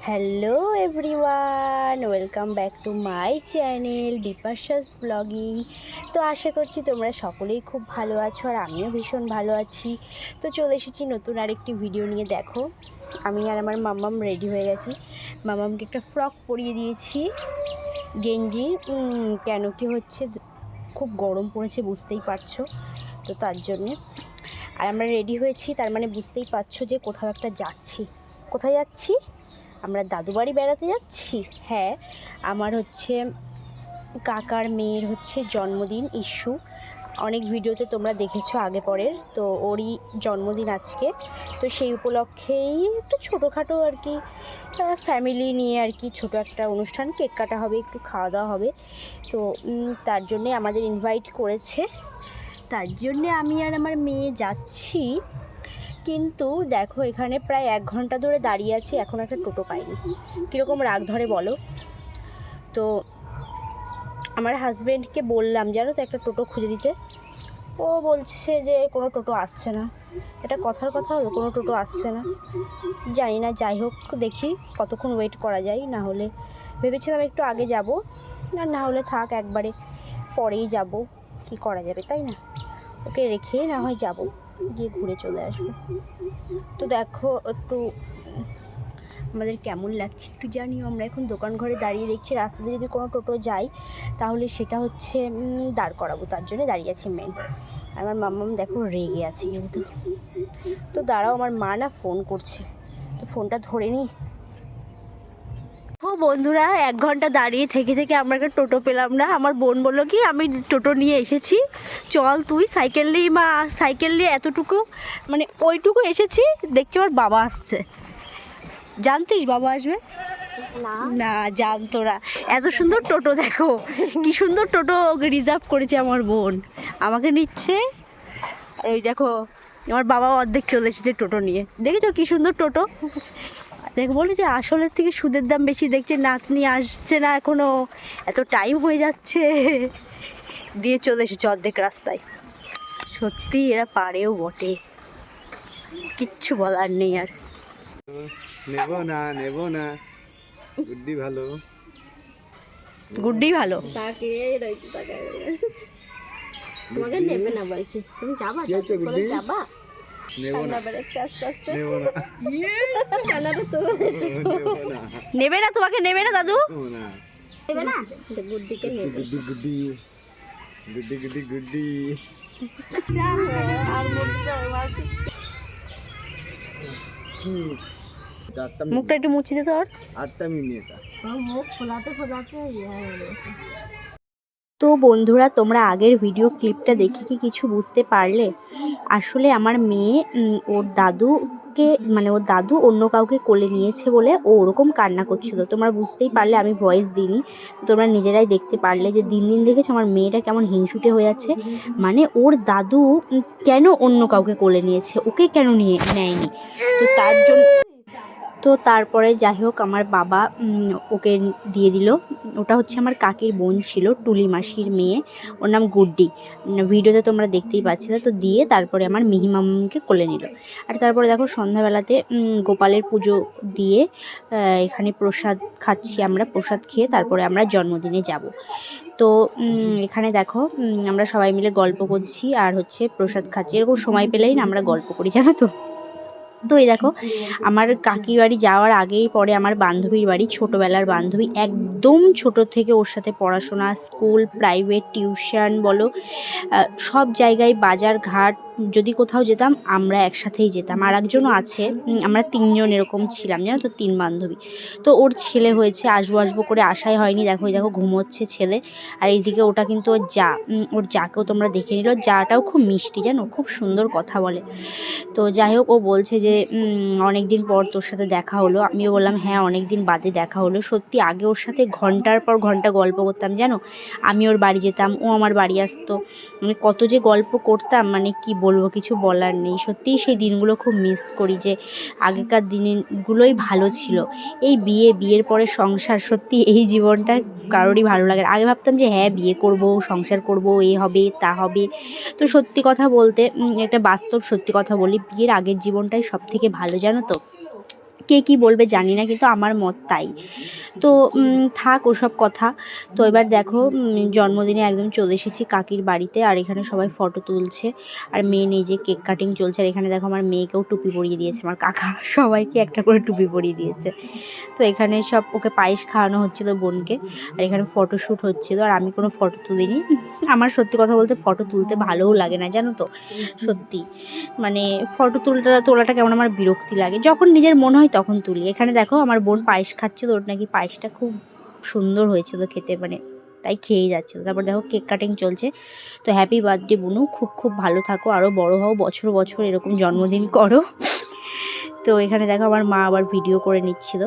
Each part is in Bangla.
Hello everyone, welcome back to my channel Bipasha's blogging. তো আশা করছি তোমরা সকলেই খুব ভালো আছো আর আমিও ভীষণ ভালো আছি। তো চলে এসেছি নতুন আরেকটি ভিডিও নিয়ে। দেখো, আমি আর আমার মাম্মাম রেডি হয়ে গেছি। মাম্মামকে একটা ফ্রক পরিয়ে দিয়েছি, গেঞ্জি। কেন কি হচ্ছে, খুব গরম পড়েছে বুঝতেই পারছো, তো তার জন্যে। আর আমরা রেডি হয়েছি, তার মানে বুঝতেই পারছো যে কোথাও একটা যাচ্ছি। কোথায় যাচ্ছি? আমরা দাদু বাড়ি বেড়াতে যাচ্ছি। হ্যাঁ, আমার হচ্ছে কাকার মেয়ের হচ্ছে জন্মদিন, ইস্যু। অনেক ভিডিওতে তোমরা দেখেছো আগে পরের, তো ওরই জন্মদিন আজকে। তো সেই উপলক্ষেই একটু ছোটোখাটো আর কি ফ্যামিলি নিয়ে আর কি ছোটো একটা অনুষ্ঠান, কেক কাটা হবে, একটু খাওয়া দাওয়া হবে। তো তার জন্যে আমাদের ইনভাইট করেছে, তার জন্যে আমি আর আমার মেয়ে যাচ্ছি। কিন্তু দেখো, এখানে প্রায় 1 ঘন্টা ধরে দাঁড়িয়ে আছি, এখন একটা টোটো পাইনি। কীরকম রাগ ধরে বলো? তো আমার হাজব্যান্ডকে বললাম জানো তো একটা টোটো খুঁজে দিতে। ও বলছে যে কোনো টোটো আসছে না। এটা কথার কথা হলো? কোনো টোটো আসছে না, জানি না। যাই হোক, দেখি কতক্ষণ ওয়েট করা যায়। না হলে ভেবেছিলাম একটু আগে যাব, আর না হলে থাক, একবারে পরেই যাব। কি করা যাবে, তাই না? ওকে রেখে না হয় যাব, গিয়ে ঘুরে চলে আসবো। তো দেখো একটু আমাদের কেমন লাগছে একটু জানিও। আমরা এখন দোকান ঘরে দাঁড়িয়ে দেখছি, রাস্তাতে যদি কোনো টোটো যায় তাহলে সেটা হচ্ছে দাঁড় করাবো, তার জন্য দাঁড়িয়ে আছি মেন। আমার মাম্মাম দেখো রেগে আছে কিন্তু। তো দাঁড়াও, আমার মা না ফোন করছে, তো ফোনটা ধরে নিই। ও বন্ধুরা, 1 ঘন্টা দাঁড়িয়ে থেকে থেকে আমরা একটা টোটো পেলাম না। আমার বোন বললো কি আমি টোটো নিয়ে এসেছি, চল তুই সাইকেল নিয়ে। মা সাইকেল নিয়ে এতটুকু মানে ওইটুকু এসেছি, দেখছি আমার বাবা আসছে। জানতিস বাবা আসবে? না জানতো না। এত সুন্দর টোটো, দেখো কি সুন্দর টোটো রিজার্ভ করেছে আমার বোন, আমাকে নিচ্ছে। এই দেখো, আমার বাবা অর্ধেক চলে এসেছে টোটো নিয়ে, দেখেছো কি সুন্দর টোটো। দেখো, বলি যে আসলের থেকে সুদের দাম বেশি। দেখছে নাতনি আসছে না এখনো, এত টাইম হয়ে যাচ্ছে, দিয়ে চলে এসেছে অর্ধেক রাস্তায়। সত্যি এরা পারেও বটে, কিচ্ছু বলার নেই আর। নেব না গুড্ডি ভালো, গুড্ডি ভালো। তাকে তোমাকে নেবে না বলছি, তুমি যাবা? যাবা? নেবে না তোমাকে, নেবে না দাদু, নেবে না। গুড্ডিকে নেবে। গুড্ডি গুড্ডি গুড্ডি গুড্ডি। আর মুখটা একটু মুছি দে তোর। 8টা মিনিট মুখ খোলাতে খোলাতে। তো বন্ধুরা, তোমরা আগের ভিডিও ক্লিপটা দেখে কি কিছু বুঝতে পারলে? আসলে আমার মেয়ে ওর দাদুকে মানে ওর দাদু অন্য কাউকে কোলে নিয়েছে বলে ও ওরকম কান্না করছিল। তোমরা বুঝতেই পারলে, আমি ভয়েস দিইনি, তোমরা নিজেরাই দেখতে পারলে যে দিন দিন দেখেছো আমার মেয়েটা কেমন হিংসুটে হয়ে যাচ্ছে। মানে ওর দাদু কেন অন্য কাউকে কোলে নিয়েছে, ওকে কেন নেয়নি? তো তার জন্য তারপরে যাই হোক, আমার বাবা ওকে দিয়ে দিল। ওটা হচ্ছে আমার কাকির বোন ছিল, টুলি মাসির মেয়ে, ওর নাম গুড্ডি। ভিডিওতে তোমরা দেখতেই পাচ্ছিলে। তো দিয়ে তারপরে আমার মিহিমামকে কোলে নিল। আর তারপরে দেখো সন্ধ্যাবেলাতে গোপালের পুজো দিয়ে এখানে প্রসাদ খাচ্ছি আমরা। প্রসাদ খেয়ে তারপরে আমরা জন্মদিনে যাব। তো এখানে দেখো আমরা সবাই মিলে গল্প করছি আর হচ্ছে প্রসাদ খাচ্ছি। এরকম সময় পেলেই না আমরা গল্প করি, জানো তো। তো এই দেখো, আমার কাকি বাড়ি যাওয়ার আগেই পরে আমার বান্ধবীর বাড়ি, ছোটোবেলার বান্ধবী, একদম ছোট থেকে ওর সাথে পড়াশোনা, স্কুল, প্রাইভেট, টিউশন বলো, সব জায়গায়, বাজার ঘাট যদি কোথাও যেতাম আমরা একসাথেই যেতাম। আর একজনও আছে, আমরা 3 জন এরকম ছিলাম, জানো তো, 3 বান্ধবী। তো ওর ছেলে হয়েছে, আসবো আসবো করে আশাই হয়নি। দেখো দেখো ঘুমোচ্ছে ছেলে। আর এইদিকে ওটা কিন্তু ওর যাকেও তোমরা দেখে নিল। যাটাও খুব মিষ্টি, জানো, খুব সুন্দর কথা বলে। তো যাই হোক, ও বলছে যে অনেক দিন পর তোর সাথে দেখা হলো। আমিও বললাম হ্যাঁ, অনেক দিন বাদে দেখা হলো। সত্যি আগে ওর সাথে ঘন্টার পর ঘন্টা গল্প করতাম, জানো। আমি ওর বাড়ি যেতাম, ও আমার বাড়ি আসতো, মানে কত যে গল্প করতাম, মানে কি বলবো, কিছু বলার নেই। সত্যিই সেই দিনগুলো খুব মিস করি, যে আগেকার দিনগুলোই ভালো ছিল। এই বিয়ের পরে সংসার, সত্যি এই জীবনটা কারোরই ভালো লাগে না। আগে ভাবতাম যে হ্যাঁ বিয়ে করব, সংসার করব, এ হবে তা হবে। তো সত্যি কথা বলতে, একটা বাস্তব সত্যি কথা বলি, বিয়ের আগের জীবনটাই সব থেকে ভালো, জানো তো। কে কী বলবে জানি না, কিন্তু আমার মত তাই। তো থাক ওসব কথা। তো এবার দেখো জন্মদিনে একদম চলে এসেছি কাকির বাড়িতে, আর এখানে সবাই ফটো তুলছে, আর মেয়ে নিজে কেক কাটিং চলছে। আর এখানে দেখো আমার মেয়েকেও টুপি পরিয়ে দিয়েছে আমার কাকা, সবাইকে একটা করে টুপি পরিয়ে দিয়েছে। তো এখানে সব ওকে পায়েস খাওয়ানো হচ্ছিলো বোনকে, আর এখানে ফটোশ্যুট হচ্ছিলো, আর আমি কোনো ফটো তুলিনি। আমার সত্যি কথা বলতে ফটো তুলতে ভালোও লাগে না, জানো তো, সত্যি মানে ফটো তোলাটা কেমন আমার বিরক্তি লাগে, যখন নিজের মনে হয় তখন তুলি। এখানে দেখো আমার বোন পায়েস খাচ্ছিল, ওর নাকি পায়েসটা খুব সুন্দর হয়েছিল খেতে, মানে তাই খেয়েই যাচ্ছিলো। তারপর দেখো কেক কাটিং চলছে। তো হ্যাপি বার্থডে বুনু, খুব খুব ভালো থাকো, আরও বড় হও, বছর বছর এরকম জন্মদিন করো। তো এখানে দেখো আমার মা আবার ভিডিও করে নিচ্ছিল।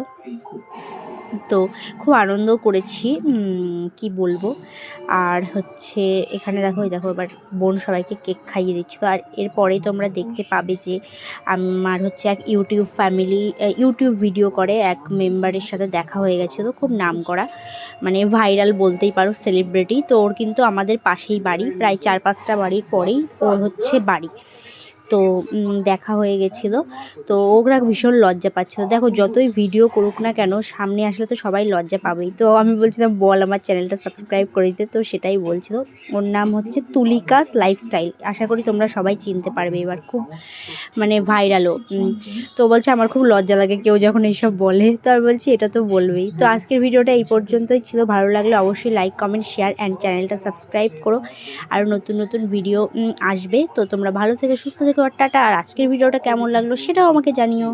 তো খুব আনন্দ করেছি, কি বলবো। আর হচ্ছে এখানে দেখো এবার বোন সবাইকে কেক খাইয়ে দিচ্ছিল। আর এরপরেই তোমরা দেখতে পাবে যে আমার হচ্ছে এক ইউটিউব ভিডিও করে এক মেম্বারের সাথে দেখা হয়ে গেছিলো, খুব নাম করা, মানে ভাইরাল বলতেই পারো, সেলিব্রিটি। তো ওর কিন্তু আমাদের পাশেই বাড়ি, প্রায় 4-5টা বাড়ির পরেই ওর হচ্ছে বাড়ি। তো দেখা হয়ে গেছিলো। তো ওরা ভীষণ লজ্জা পাচ্ছিলো। দেখো যতই ভিডিও করুক না কেন, সামনে আসলে তো সবাই লজ্জা পাবেই। তো আমি বলছিলাম বল আমার চ্যানেলটা সাবস্ক্রাইব করে দিতে, তো সেটাই বলছিল। ওর নাম হচ্ছে তুলিকাস লাইফস্টাইল, আশা করি তোমরা সবাই চিনতে পারবে, এবার খুব মানে ভাইরালও। তো বলছে আমার খুব লজ্জা লাগে কেউ যখন এইসব বলে, তো আমি বলছি এটা তো বলবেই। তো আজকের ভিডিওটা এই পর্যন্তই ছিল, ভালো লাগলে অবশ্যই লাইক কমেন্ট শেয়ার অ্যান্ড চ্যানেলটা সাবস্ক্রাইব করো। আর নতুন নতুন ভিডিও আসবে। তো তোমরা ভালো থেকে সুস্থ থেকো, আর টাটা। আর আজকের ভিডিওটা কেমন লাগলো সেটাও আমাকে জানিও।